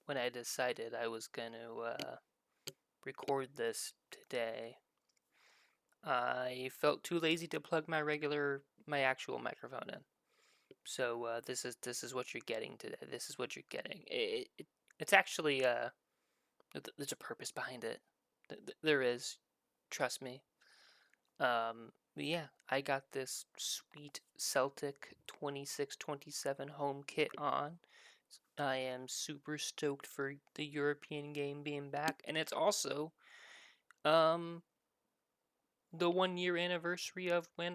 when I decided I was going to record this today, I felt too lazy to plug my actual microphone in. So this is what you're getting today. This is what you're getting. It's actually there's a purpose behind it. There is, trust me. But yeah, I got this sweet Celtic 26-27 home kit on. I am super stoked for the European game being back, and it's also um the 1 year anniversary of when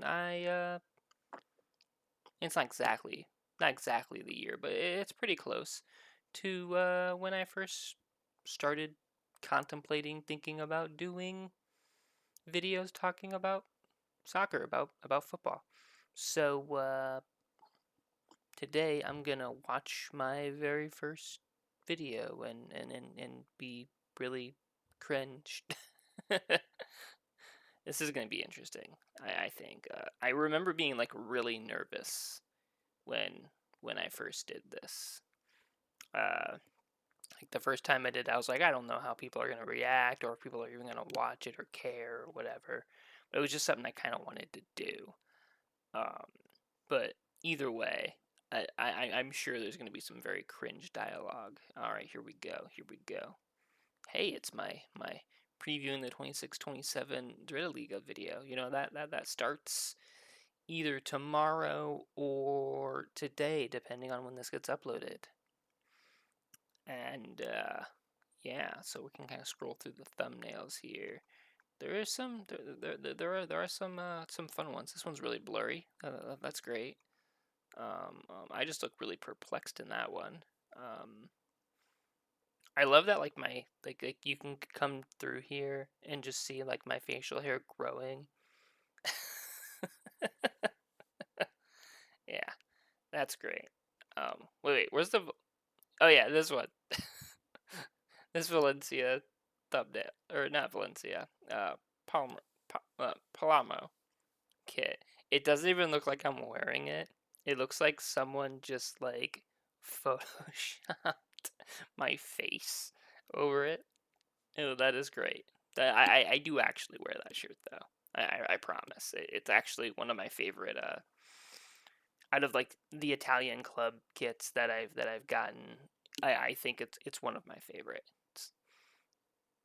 it's not exactly the year, but it's pretty close to when I first started contemplating thinking about doing videos talking about soccer, about football. So today I'm gonna watch my very first video and be really cringed. This is gonna be interesting. I think. I remember being like really nervous when when I first did this. Uh, like the first time I did, I was like, I don't know how people are gonna react, or if people are even gonna watch it or care or whatever. But it was just something I kind of wanted to do. Um, but either way, I'm sure there's gonna be some very cringe dialogue. All right, here we go. Here we go. Hey, it's my previewing the 26-27 Dritta video. You know that starts either tomorrow or today, depending on when this gets uploaded. And yeah, so we can kind of scroll through the thumbnails here. There is some there are some fun ones. This one's really blurry. That's great. I just look really perplexed in that one. I love that like you can come through here and just see like my facial hair growing. Yeah, that's great. Wait, where's the? Oh yeah, this one. This Valencia thumbnail, or not Valencia. Palmer, Palamo kit. It doesn't even look like I'm wearing it. It looks like someone just like photoshopped my face over it. Oh, that is great. I do actually wear that shirt though. I promise. It's actually one of my favorite out of like the Italian club kits that I've gotten. I think it's one of my favorites.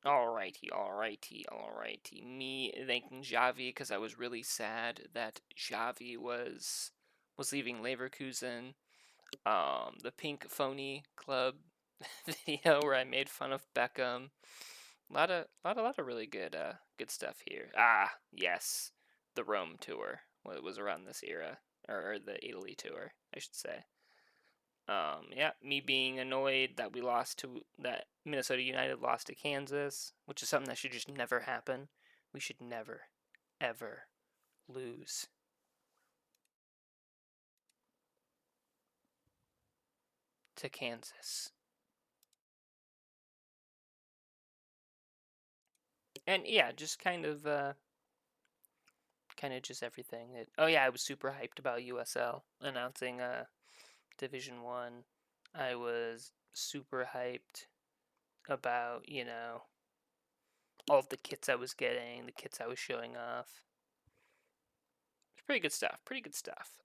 Alrighty, alrighty, alrighty. Me thanking Xavi because I was really sad that Xavi was leaving Leverkusen. The Pink Phony Club video where I made fun of Beckham. Lot of really good stuff here. Ah, yes, the Rome tour. Well, it was around this era, or the Italy tour, I should say. Yeah, me being annoyed that that Minnesota United lost to Kansas, which is something that should just never happen. We should never, ever lose. To Kansas. And yeah, just kind of just everything. Oh yeah, I was super hyped about USL announcing Division 1. I was super hyped about, all of the kits I was getting, the kits I was showing off. It's pretty good stuff. Pretty good stuff.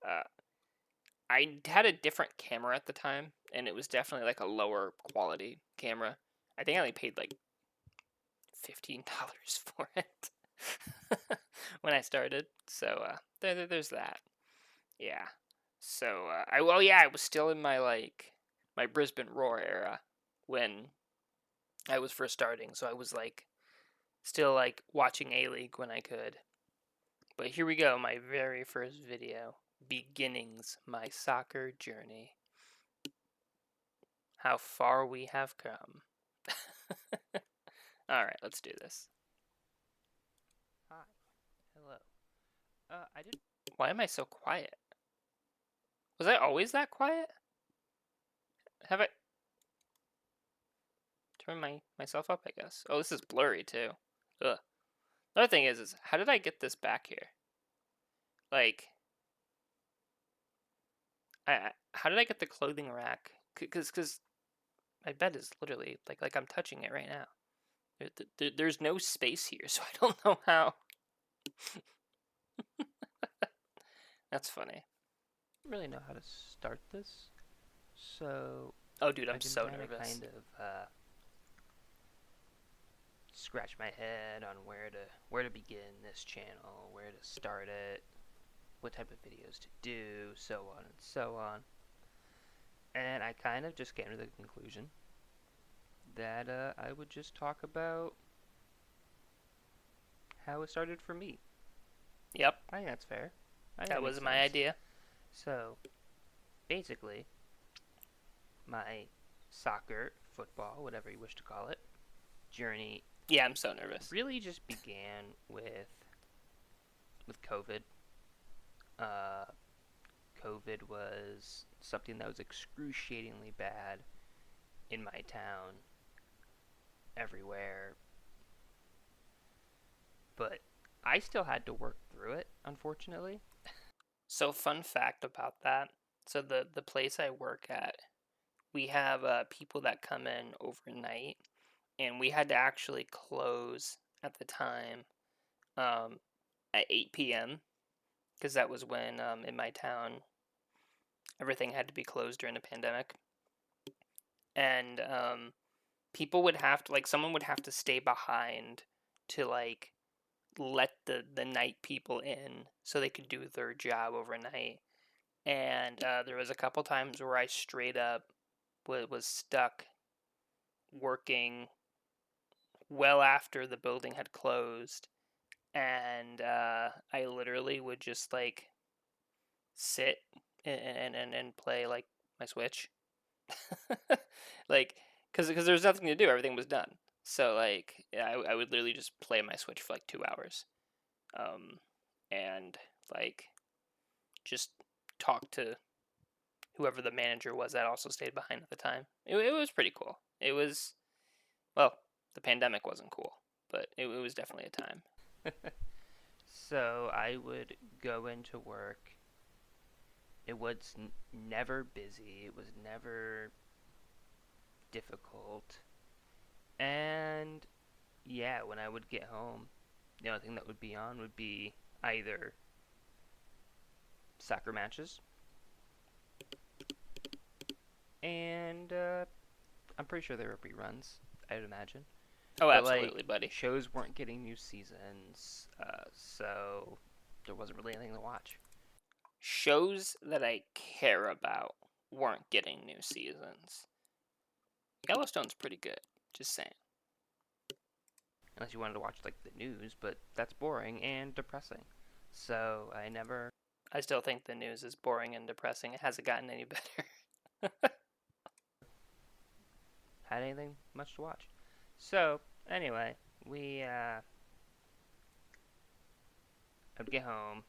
I had a different camera at the time, and it was definitely like a lower quality camera. I think I only paid like $15 for it when I started. So there's that. Yeah. So I was still in my Brisbane Roar era when I was first starting. So I was like still like watching A League when I could. But here we go, my very first video. Beginnings, my soccer journey. How far we have come. Alright, let's do this. Hi. Hello. I didn't. Why am I so quiet? Was I always that quiet? Have I turned myself up, I guess? Oh, this is blurry too. Ugh. Another thing is how did I get this back here? Like, how did I get the clothing rack? Cause My bed is literally like I'm touching it right now. There's no space here, so I don't know how. That's funny. I don't really know how to start this, so Oh, dude, I'm I've been so trying to nervous. kind of scratch my head on where to begin this channel, where to start it, what type of videos to do, so on and so on. And I kind of just came to the conclusion that I would just talk about how it started for me. Yep, I think that's fair. I think that that makes was my sense. idea. So, basically, my soccer, football, whatever you wish to call it, journey Yeah, I'm so nervous. really just began with COVID. Uh, COVID was something that was excruciatingly bad in my town, everywhere, but I still had to work through it, unfortunately. So, fun fact about that. So, the place I work at, we have people that come in overnight, and we had to actually close at the time um, at 8 p.m. because that was when in my town everything had to be closed during the pandemic, and people would have to, like, someone would have to stay behind to, like, let the night people in so they could do their job overnight. And there was a couple times where I straight up was stuck working well after the building had closed, and I literally would just like sit and play like my Switch, like because there was nothing to do, everything was done. So like I would literally just play my Switch for like 2 hours, um, and like just talk to whoever the manager was that also stayed behind at the time. It was pretty cool. It was, well, the pandemic wasn't cool, but it was definitely a time. So I would go into work. It was never busy. It was never difficult. And yeah, when I would get home, the only thing that would be on would be either soccer matches, and I'm pretty sure there were reruns, I'd imagine. Oh, But like, absolutely, buddy. shows weren't getting new seasons, so there wasn't really anything to watch. Shows that I care about weren't getting new seasons. Yellowstone's pretty good, just saying. Unless you wanted to watch like the news, but that's boring and depressing. So I never I still think the news is boring and depressing. It hasn't gotten any better. had anything much to watch. So anyway, I'd get home,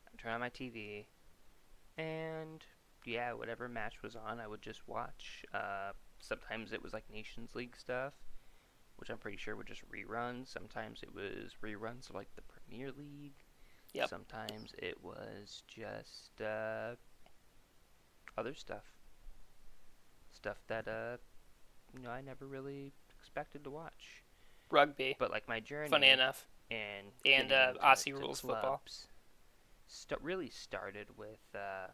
I'd turn on my TV, and yeah, whatever match was on, I would just watch. Sometimes it was like Nations League stuff, which I'm pretty sure were just reruns. Sometimes it was reruns of like the Premier League. Yep. Sometimes it was just other stuff that I never really expected to watch. Rugby, But like my funny journey enough. and And getting into Aussie rules football. clubs really started with a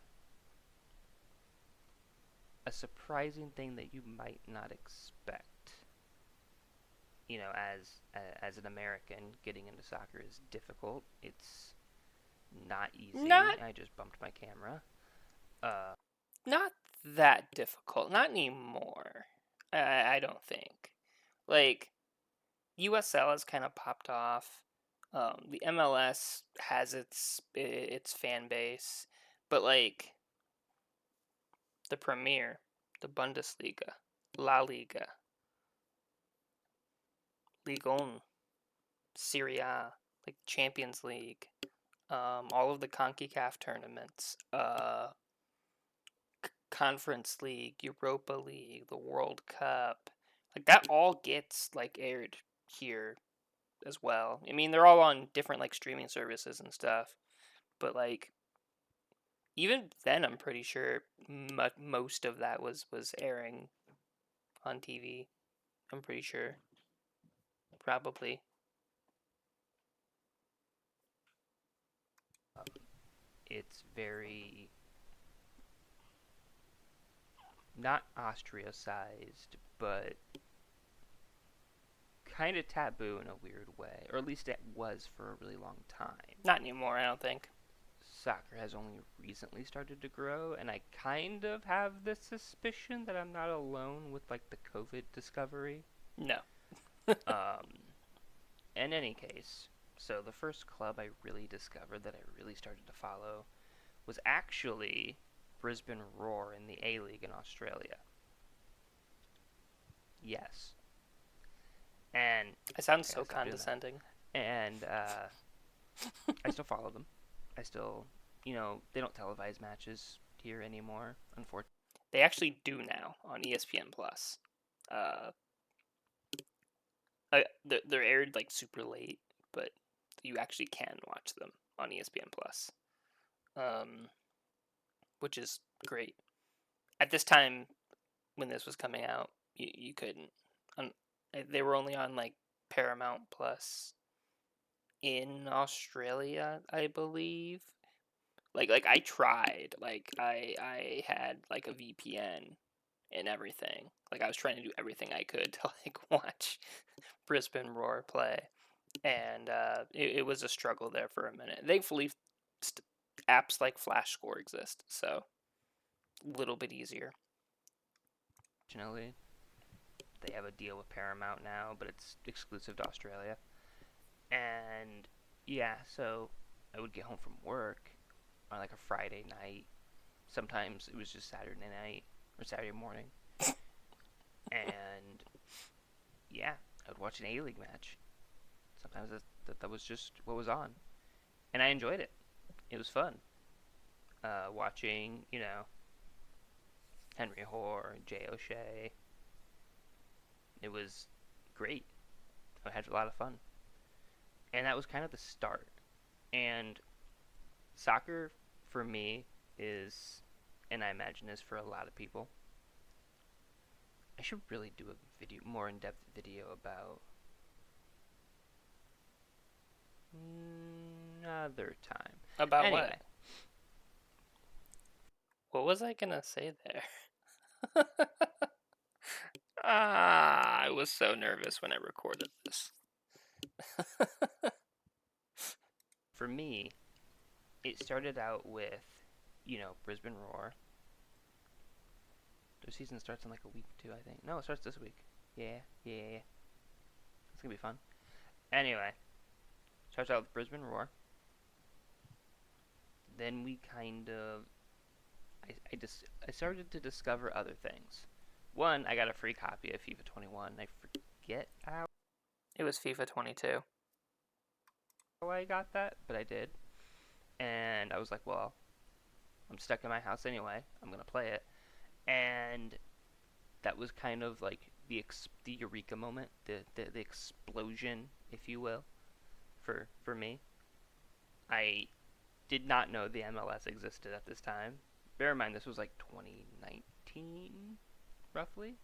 surprising thing that you might not expect. As an American, getting into soccer is difficult. It's not easy. Not I just bumped my camera. Uh, not that difficult. Not anymore. I don't think. Like USL has kind of popped off. The MLS has its fan base, but like the Premier, the Bundesliga, La Liga, Ligue 1, Serie A, like Champions League, all of the CONCACAF tournaments, Conference League, Europa League, the World Cup, like that all gets like aired here as well. I mean, they're all on different like streaming services and stuff, but like even then, I'm pretty sure most of that was airing on TV. I'm pretty sure. Probably. It's very not ostracized, but kind of taboo in a weird way, or at least it was for a really long time. Not anymore, I don't think. Soccer has only recently started to grow, and I kind of have the suspicion that I'm not alone with like the COVID discovery. No. Um, in any case, so the first club I really discovered that I really started to follow was actually Brisbane Roar in the A League in Australia. Yes. And It sounds I so gotta stop doing that. condescending. And I still follow them. I still, they don't televise matches here anymore, unfortunately. They actually do now on ESPN Plus. Uh, they're aired like super late, but you actually can watch them on ESPN Plus, which is great. At this time, when this was coming out, you couldn't. They were only on like Paramount Plus in Australia, I believe. Like I tried. Like I had like a VPN and everything. Like I was trying to do everything I could to like watch Brisbane Roar play, and it was a struggle there for a minute. Thankfully, apps like Flash Score exist, so a little bit easier. Fortunately, they have a deal with Paramount now, but it's exclusive to Australia. And yeah, so I would get home from work on like a Friday night. Sometimes it was just Saturday night or Saturday morning. And yeah, I would watch an A League match. Sometimes that was just what was on. And I enjoyed it. It was fun. Watching, Henry Hoare, Jay O'Shea. It was great. I had a lot of fun. And that was kind of the start. And soccer, for me, is, and I imagine is for a lot of people, I should really do a more in-depth video about another time. About Anyway, what was I gonna say there? I was so nervous when I recorded this. for me, it started out with, Brisbane Roar. Their season starts in like a week or two, I think. No, it starts this week. Yeah. It's gonna be fun. Anyway, starts out with Brisbane Roar. Then we kind of, I started to discover other things. One, I got a free copy of FIFA 21. I forget how It was FIFA 22. I got that, but I did. And I was like, well, I'm stuck in my house anyway. I'm gonna play it. And that was kind of like the eureka moment, the explosion, if you will, for me. I did not know the MLS existed at this time. Bear in mind, this was like 2019, roughly.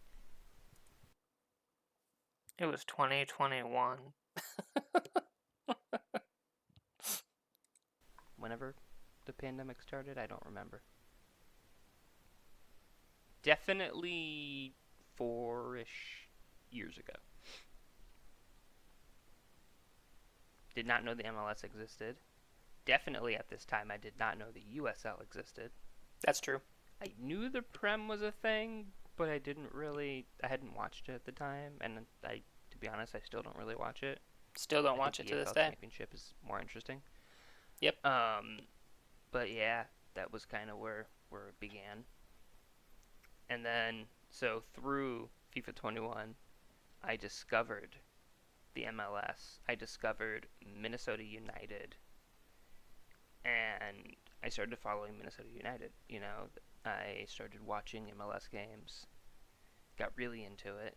It was 2021. Whenever the pandemic started, I don't remember. Definitely 4-ish years ago. Did not know the MLS existed. Definitely at this time, I did not know the USL existed. That's true. I knew the Prem was a thing, but I hadn't watched it at the time, and to be honest, I still don't really watch it. Still don't watch it to this day. Championship is more interesting. Yep. But yeah, that was kind of where it began. And then, so through FIFA 21, I discovered the MLS. I discovered Minnesota United, and I started following Minnesota United. I started watching MLS games, got really into it.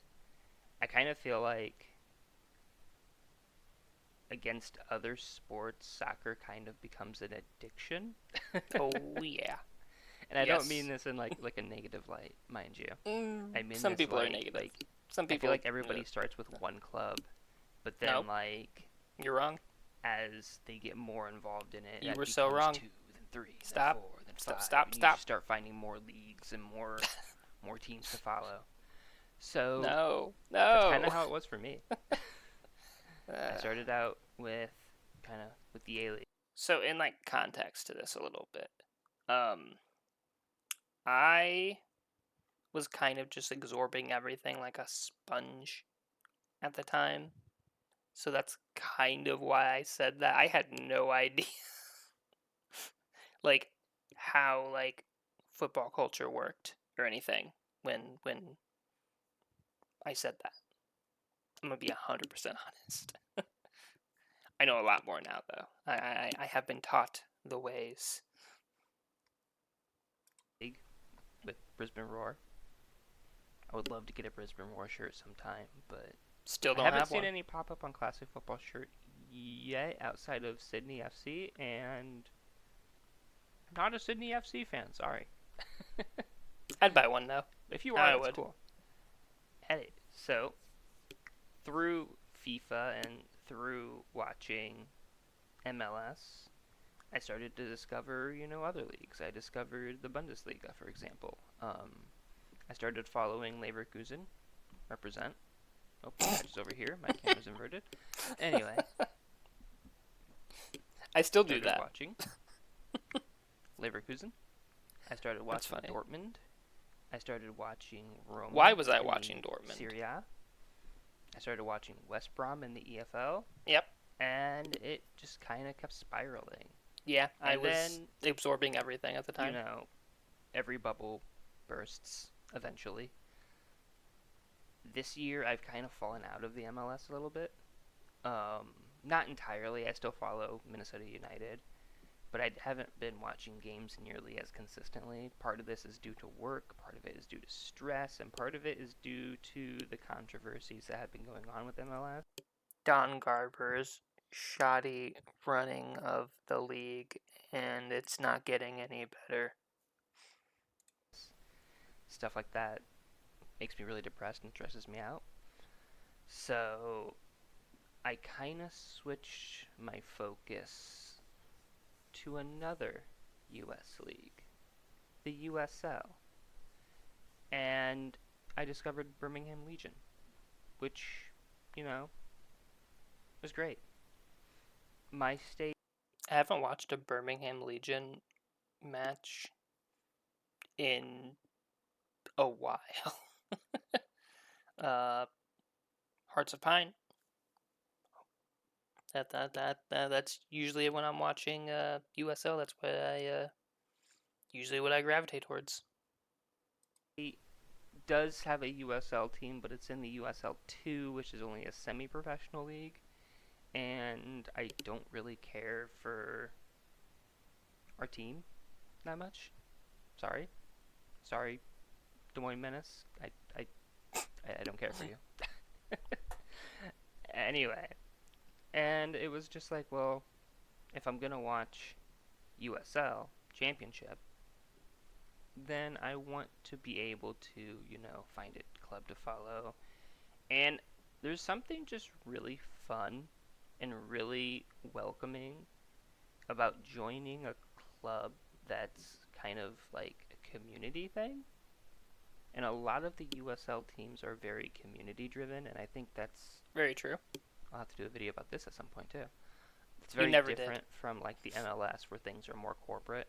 I kind of feel like against other sports, soccer kind of becomes an addiction. Oh yeah. And I don't mean Yes. this in like a negative light, mind you. I mean Some this people are negative. like Some I feel people. like everybody starts with one club, but then Nope, like you're wrong. as they get more involved in it, You that were so becomes wrong. two, then three, then Stop. four, then Stop. five, Stop. and you just Stop. start finding more leagues and more teams to follow. So No. that's kind of No. how it was for me. I Uh, started out with kind of with the A League. so in like context to this a little bit, um, I was kind of just absorbing everything like a sponge at the time. So that's kind of why I said that. I had no idea like how like football culture worked or anything when I said that. I'm gonna be 100% honest. I know a lot more now though. I have been taught the ways. League with Brisbane Roar. I would love to get a Brisbane Roar shirt sometime, but Still I don't haven't have seen one. any pop up on Classic Football shirt yet outside of Sydney FC, and I'm not a Sydney FC fan. Sorry. I'd buy one though. If you are, I that's would. cool. Hey, so through FIFA and through watching MLS, I started to discover, other leagues. I discovered the Bundesliga, for example. I started following Leverkusen, represent. Oh, just over here. My camera's inverted. Anyway, I still do started that. watching Leverkusen. I started That's watching funny. Dortmund. I started watching Roma. Why was I in watching the Dortmund? Serie A. I started watching West Brom in the EFL. Yep. And it just kind of kept spiraling. Yeah, I And was then, absorbing everything at the time. every bubble bursts eventually. This year, I've kind of fallen out of the MLS a little bit. Not entirely. I still follow Minnesota United, but I haven't been watching games nearly as consistently. Part of this is due to work, part of it is due to stress, and part of it is due to the controversies that have been going on with MLS. Don Garber's shoddy running of the league, and it's not getting any better. Stuff like that makes me really depressed and stresses me out. So I kind of switched my focus to another US league, the USL. And I discovered Birmingham Legion, which, was great. My state. I haven't watched a Birmingham Legion match in a while. Hearts of Pine. That's usually when I'm watching USL. That's what I usually what I gravitate towards. Does have a USL team, but it's in the USL 2, which is only a semi-professional league. And I don't really care for our team that much. Sorry, Des Moines Menace. I don't care for you. Anyway, and it was just like, well, if I'm gonna watch USL Championship, then I want to be able to, find a club to follow. And there's something just really fun and really welcoming about joining a club that's kind of like a community thing. And a lot of the USL teams are very community driven, and I think that's. Very true. I'll have to do a video about this at some point too. It's You very never did. different from like the MLS where things are more corporate,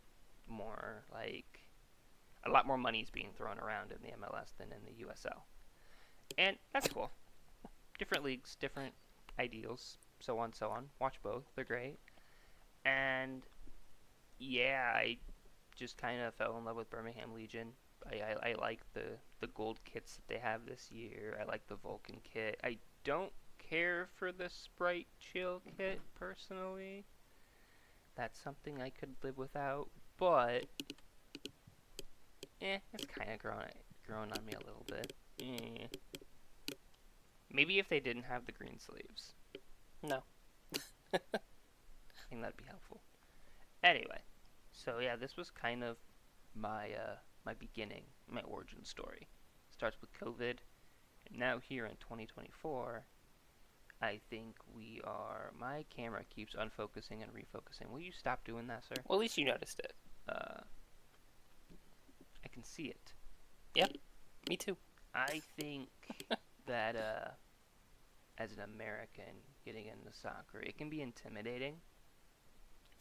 more like a lot more money is being thrown around in the MLS than in the USL. And that's cool. Different leagues, different ideals, so on, so on. Watch both, they're great. And yeah, I just kind of fell in love with Birmingham Legion. I like the gold kits that they have this year. I like the Vulcan kit. I don't care for the Sprite Chill kit personally. That's something I could live without, but it's kind of grown on me a little bit. Maybe if they didn't have the green sleeves. No. I think that'd be helpful. Anyway, so yeah, this was kind of my beginning, my origin story. Starts with COVID, and now here in 2024, I think we are. My camera keeps unfocusing and refocusing. Will you stop doing that, sir? Well, at least you noticed it. Uh, I can see it. Yep, me too. I think that as an American getting into soccer, it can be intimidating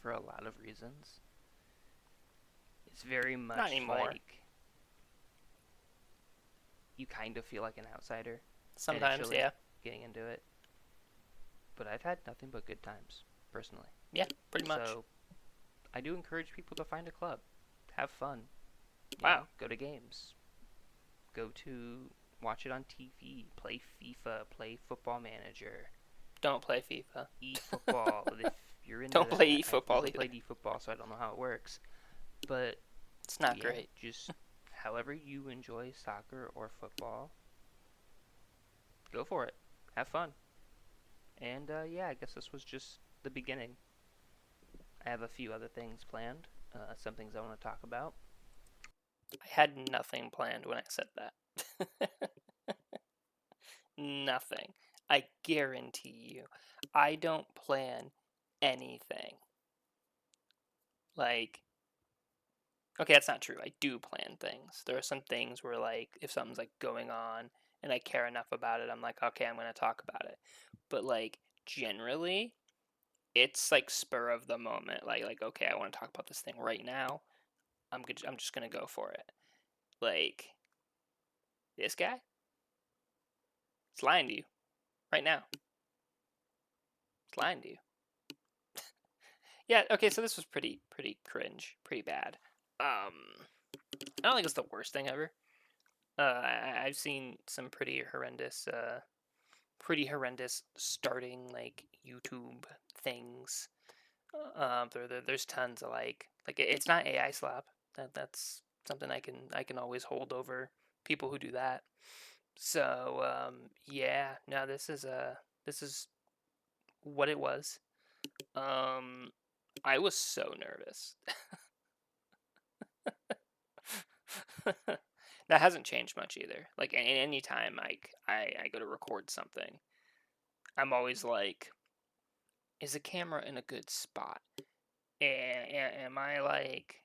for a lot of reasons. It's very much anymore. like you kind of feel like an outsider Sometimes, initially yeah. getting into it. But I've had nothing but good times, personally. Yeah, pretty much. So I do encourage people to find a club, have fun. Wow. Go to games. Watch it on TV, play FIFA, play Football Manager, Don't play FIFA. eFootball. If you're into Don't play that, eFootball I've never either. played eFootball, so I don't know how it works. But It's not yeah, great. just however you enjoy soccer or football, go for it. Have fun. And yeah, I guess this was just the beginning. I have a few other things planned, some things I want to talk about. I had nothing planned when I said that. Nothing. I guarantee you. I don't plan anything. Like, okay, that's not true. I do plan things. There are some things where, like, if something's, like, going on and I care enough about it, I'm like, okay, I'm going to talk about it. But, like, generally, it's, like, spur of the moment. Like okay, I want to talk about this thing right now. I'm just going to go for it. Like, this guy? He's lying to you right now. He's lying to you. Yeah, okay, so this was pretty cringe, pretty bad. I don't think it's the worst thing ever. I've seen some pretty horrendous starting like YouTube things. There's tons of like it's not AI slap. That's something I can always hold over people who do that. So yeah, no, this is what it was. I was so nervous. That hasn't changed much either. Like any time I go to record something, I'm always like, is the camera in a good spot? Am I like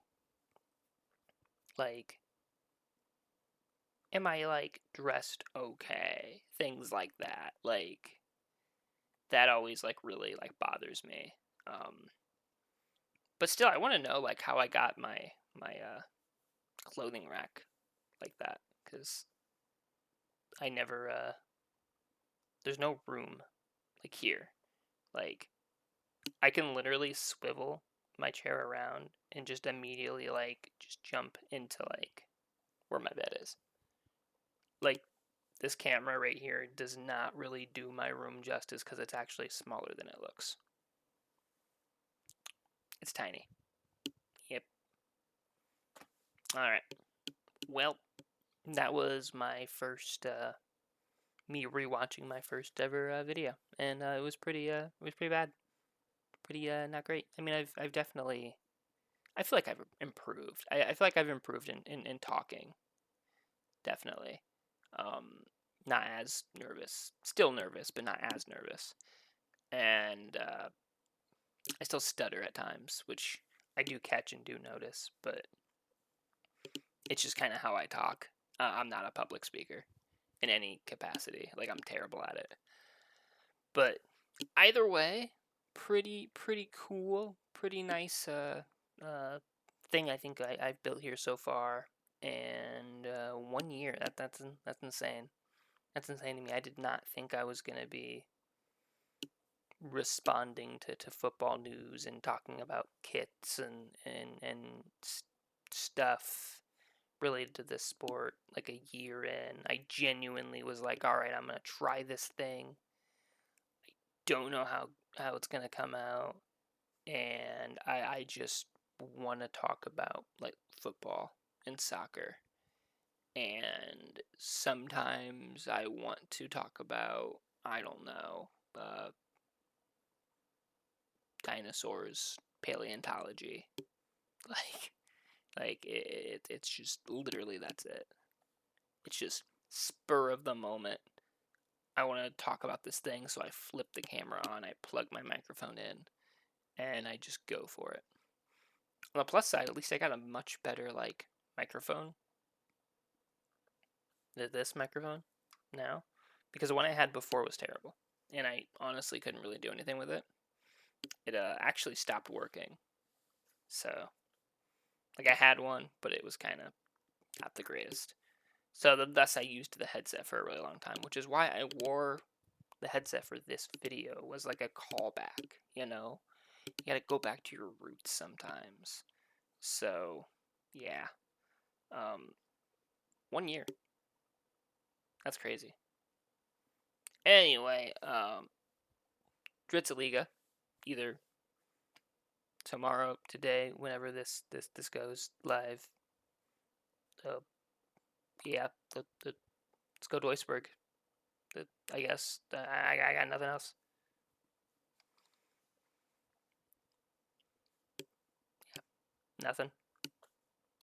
am I like dressed okay? Things like that. Like that always like really like bothers me. But still, I want to know like how I got my clothing rack like that, because I never there's no room like here. Like I can literally swivel my chair around and just immediately like just jump into like where my bed is. Like this camera right here does not really do my room justice because it's actually smaller than it looks. It's tiny. Yep. All right. Well, that was my first me rewatching my first ever video, and it was pretty bad, pretty not great. I mean, I've definitely, I feel like I've improved. I feel like I've improved in talking, definitely. Not as nervous, still nervous, but not as nervous, and I still stutter at times, which I do catch and do notice, but it's just kind of how I talk. I'm not a public speaker in any capacity. Like I'm terrible at it. But either way, pretty cool, pretty nice thing I think I've built here so far. And 1 year, that's insane. That's insane to me. I did not think I was gonna be responding to football news and talking about kits and stuff related to this sport like a year in. I genuinely was like, all right, I'm gonna try this thing. Don't know how it's gonna come out, and I just want to talk about like football and soccer, and sometimes I want to talk about, I don't know, dinosaurs, paleontology, like Like it's just literally that's it. It's just spur of the moment. I want to talk about this thing, so I flip the camera on, I plug my microphone in, and I just go for it. On the plus side, at least I got a much better like microphone. This microphone now, because the one I had before was terrible, and I honestly couldn't really do anything with it. It actually stopped working. So, like, I had one, but it was kind of not the greatest. So thus I used the headset for a really long time, which is why I wore the headset for this video, was like a callback, you know? You gotta go back to your roots sometimes. So, yeah. 1 year. That's crazy. Anyway, Dritzeliga, either tomorrow, today, whenever this goes live. Yeah, let's go to Duisburg. I guess I got nothing else. Nothing.